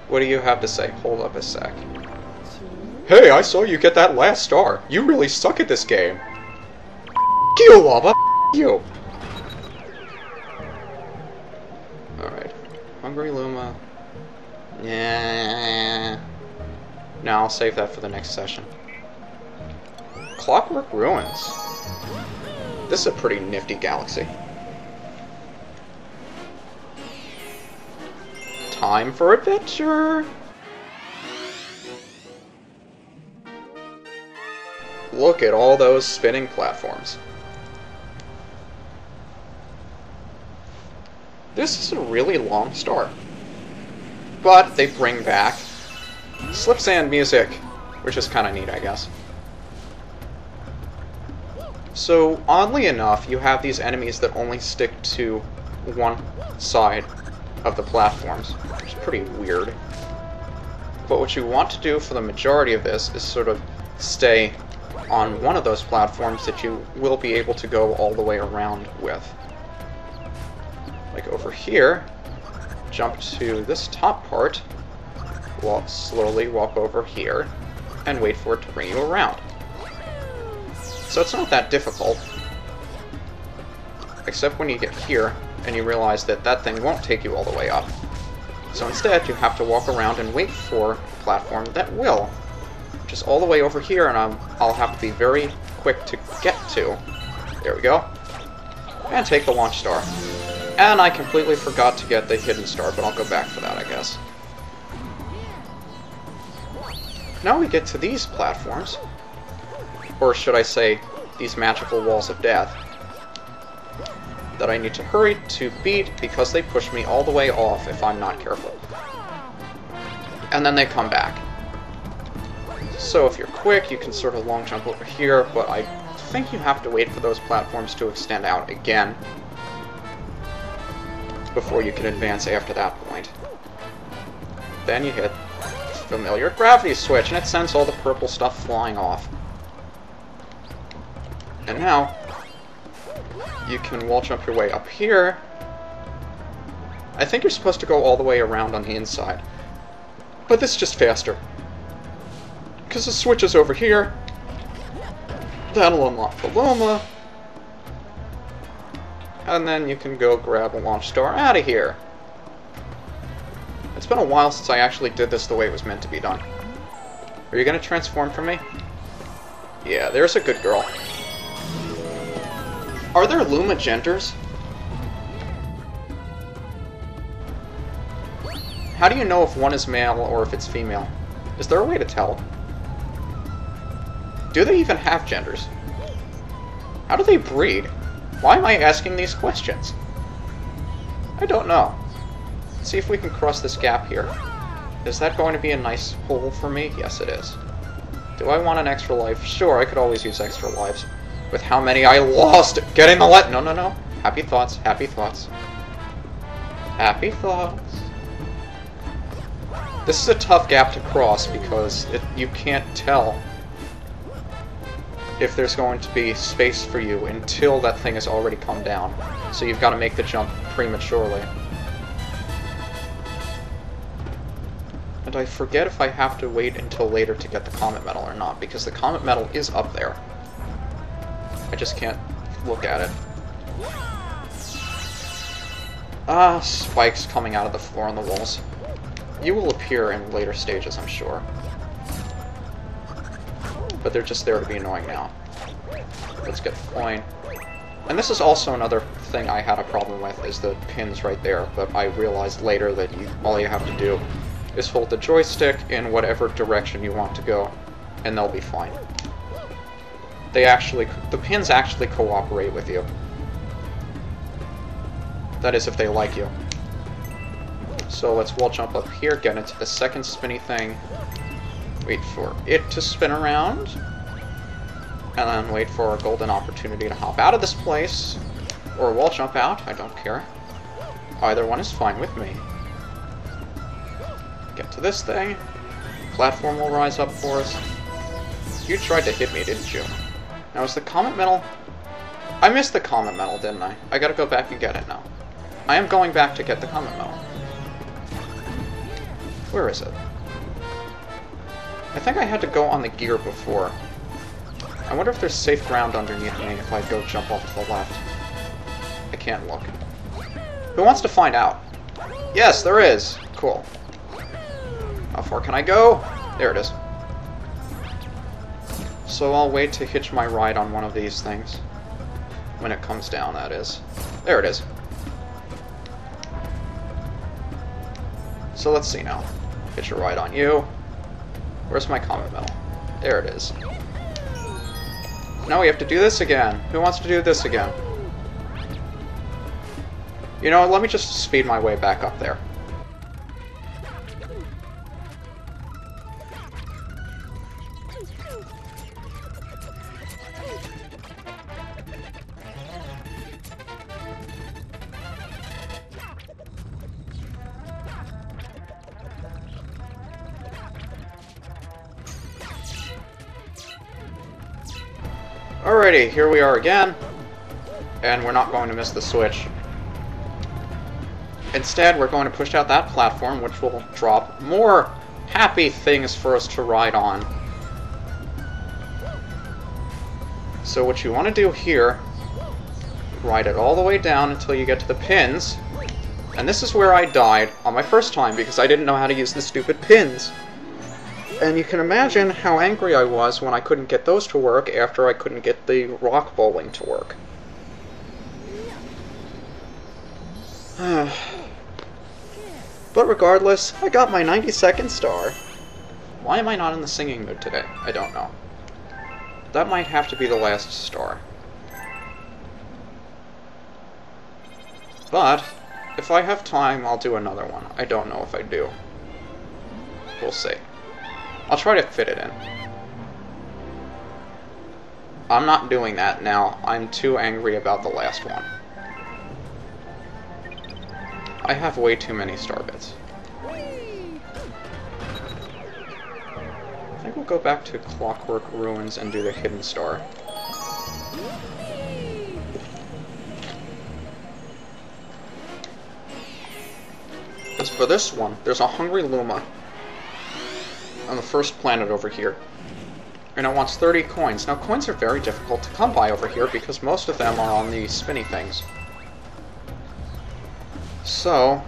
What do you have to say? Hold up a sec. Hey, I saw you get that last star. You really suck at this game. You, Lava. You. Alright. Hungry Luma. Yeah. No, I'll save that for the next session. Clockwork Ruins. This is a pretty nifty galaxy. Time for adventure! Look at all those spinning platforms. This is a really long star. But they bring back slip sand music, which is kind of neat, I guess. So, oddly enough, you have these enemies that only stick to one side of the platforms, which is pretty weird. But what you want to do for the majority of this is sort of stay on one of those platforms that you will be able to go all the way around with. Like over here, jump to this top part, slowly walk over here, and wait for it to bring you around. So it's not that difficult, except when you get here and you realize that that thing won't take you all the way up. So instead, you have to walk around and wait for a platform that will, which is all the way over here, and I'll have to be very quick to get to. There we go. And take the launch star. And I completely forgot to get the hidden star, but I'll go back for that, I guess. Now we get to these platforms. Or should I say, these magical walls of death, that I need to hurry to beat because they push me all the way off if I'm not careful. And then they come back. So if you're quick, you can sort of long jump over here, but I think you have to wait for those platforms to extend out again before you can advance after that point. Then you hit the familiar gravity switch, and it sends all the purple stuff flying off. And now, you can wall jump your way up here. I think you're supposed to go all the way around on the inside. But this is just faster. Because the switch is over here. That'll unlock the Luma. And then you can go grab a launch star out of here. It's been a while since I actually did this the way it was meant to be done. Are you going to transform for me? Yeah, there's a good girl. Are there Luma genders? How do you know if one is male or if it's female? Is there a way to tell? Do they even have genders? How do they breed? Why am I asking these questions? I don't know. Let's see if we can cross this gap here. Is that going to be a nice hole for me? Yes, it is. Do I want an extra life? Sure, I could always use extra lives. With how many I lost getting the No, no, no. Happy thoughts, happy thoughts. Happy thoughts. This is a tough gap to cross because you can't tell if there's going to be space for you until that thing has already come down. So you've got to make the jump prematurely. And I forget if I have to wait until later to get the Comet Medal or not, because the Comet Medal is up there. I just can't look at it. Ah, spikes coming out of the floor and the walls. You will appear in later stages, I'm sure. But they're just there to be annoying now. Let's get the coin. And this is also another thing I had a problem with, is the pins right there, but I realized later that all you have to do is hold the joystick in whatever direction you want to go, and they'll be fine. The pins actually cooperate with you. That is, if they like you. So let's wall jump up here, get into the second spinny thing, wait for it to spin around, and then wait for a golden opportunity to hop out of this place, or wall jump out, I don't care. Either one is fine with me. Get to this thing, platform will rise up for us. You tried to hit me, didn't you? Now, is the Comet Medal... I missed the Comet Medal, didn't I? I gotta go back and get it now. I am going back to get the Comet Medal. Where is it? I think I had to go on the gear before. I wonder if there's safe ground underneath me if I go jump off to the left. I can't look. Who wants to find out? Yes, there is! Cool. How far can I go? There it is. So I'll wait to hitch my ride on one of these things. When it comes down, that is. There it is. So let's see now. Hitch a ride on you. Where's my comet medal? There it is. Now we have to do this again. Who wants to do this again? You know, let me just speed my way back up there. Alrighty, here we are again, and we're not going to miss the switch. Instead, we're going to push out that platform, which will drop more happy things for us to ride on. So what you want to do here, ride it all the way down until you get to the pins, and this is where I died on my first time because I didn't know how to use the stupid pins. And you can imagine how angry I was when I couldn't get those to work after I couldn't get the rock bowling to work. But regardless, I got my 92nd star. Why am I not in the singing mood today? I don't know. That might have to be the last star. But, if I have time, I'll do another one. I don't know if I do. We'll see. I'll try to fit it in. I'm not doing that now. I'm too angry about the last one. I have way too many star bits. I think we'll go back to Clockwork Ruins and do the hidden star. As for this one, there's a hungry Luma on the first planet over here. And it wants 30 coins. Now, coins are very difficult to come by over here because most of them are on the spinny things. So,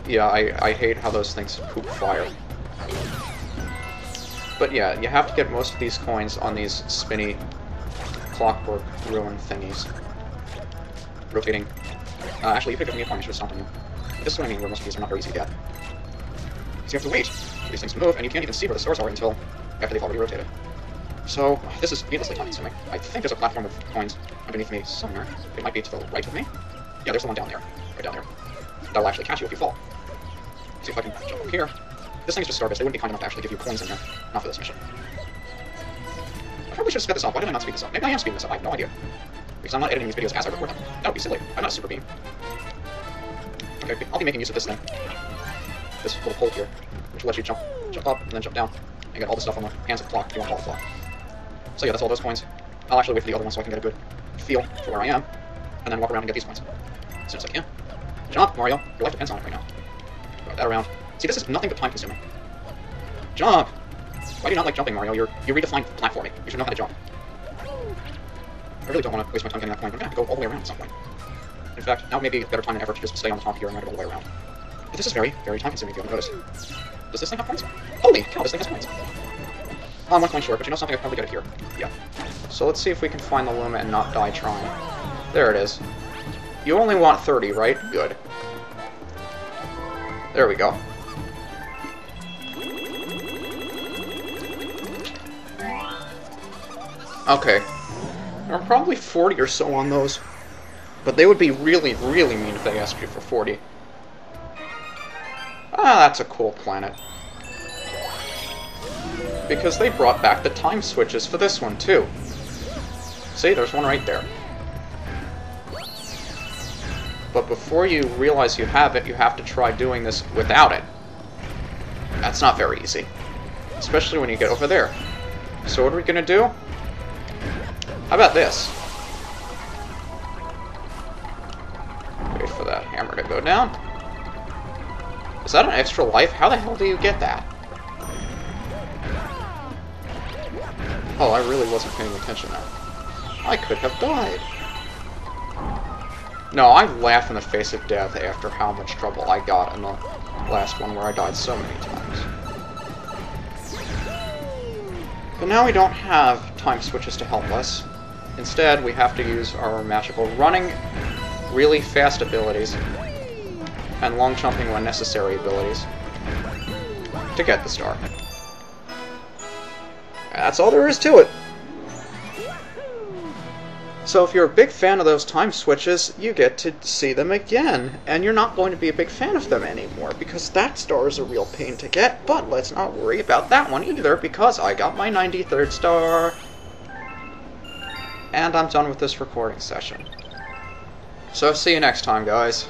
yeah, I hate how those things poop fire. But yeah, you have to get most of these coins on these spinny Clockwork Ruin thingies. Rotating. Actually, you pick up a new coin, I should have stopped on you. This is what I mean, where most of these are not very easy to get. So you have to wait for these things to move, and you can't even see where the stars are until after they've already rotated. So, this is needlessly time-consuming. I think there's a platform of coins underneath me somewhere. It might be to the right of me. Yeah, there's the one down there. Right down there. That'll actually catch you if you fall. See if I can jump up here. This thing is just Starbits. They wouldn't be kind enough to actually give you coins in here. Not for this mission. I probably should have sped this up. Why did I not speed this up? Maybe I am speeding this up. I have no idea. Because I'm not editing these videos as I record them. That would be silly. I'm not a super beam. Okay, I'll be making use of this thing. This little pole here, which lets you jump up and then jump down and get all the stuff on the hands of the clock if you want all the clock. So yeah, that's all those coins. I'll actually wait for the other one so I can get a good feel for where I am, and then walk around and get these coins as soon as I can. Jump, Mario. Your life depends on it right now. Throw that around. See, this is nothing but time-consuming. Jump! Why do you not like jumping, Mario? You redefined platforming. You should know how to jump. I really don't want to waste my time getting that coin. I'm going to have to go all the way around at some point. In fact, now may be a better time than ever to just stay on the top here and not go all the way around. But this is very, very time-consuming if you haven't noticed. Does this thing have coins? Holy cow, this thing has coins. I'm 1 coin short, but you know something? I can probably get it here. Yeah. So let's see if we can find the Luma and not die trying. There it is. You only want 30, right? Good. There we go. Okay. There are probably 40 or so on those. But they would be really, really mean if they asked you for 40. Ah, that's a cool planet. Because they brought back the time switches for this one, too. See, there's one right there. But before you realize you have it, you have to try doing this without it. That's not very easy. Especially when you get over there. So what are we gonna do? How about this? Wait for that hammer to go down. Is that an extra life? How the hell do you get that? Oh, I really wasn't paying attention there. I could have died. No, I laugh in the face of death after how much trouble I got in the last one where I died so many times. But now we don't have time switches to help us. Instead, we have to use our magical running really fast abilities and long jumping when necessary abilities to get the star. That's all there is to it. So if you're a big fan of those time switches, you get to see them again, and you're not going to be a big fan of them anymore, because that star is a real pain to get, but let's not worry about that one either, because I got my 93rd star. And I'm done with this recording session. So see you next time, guys.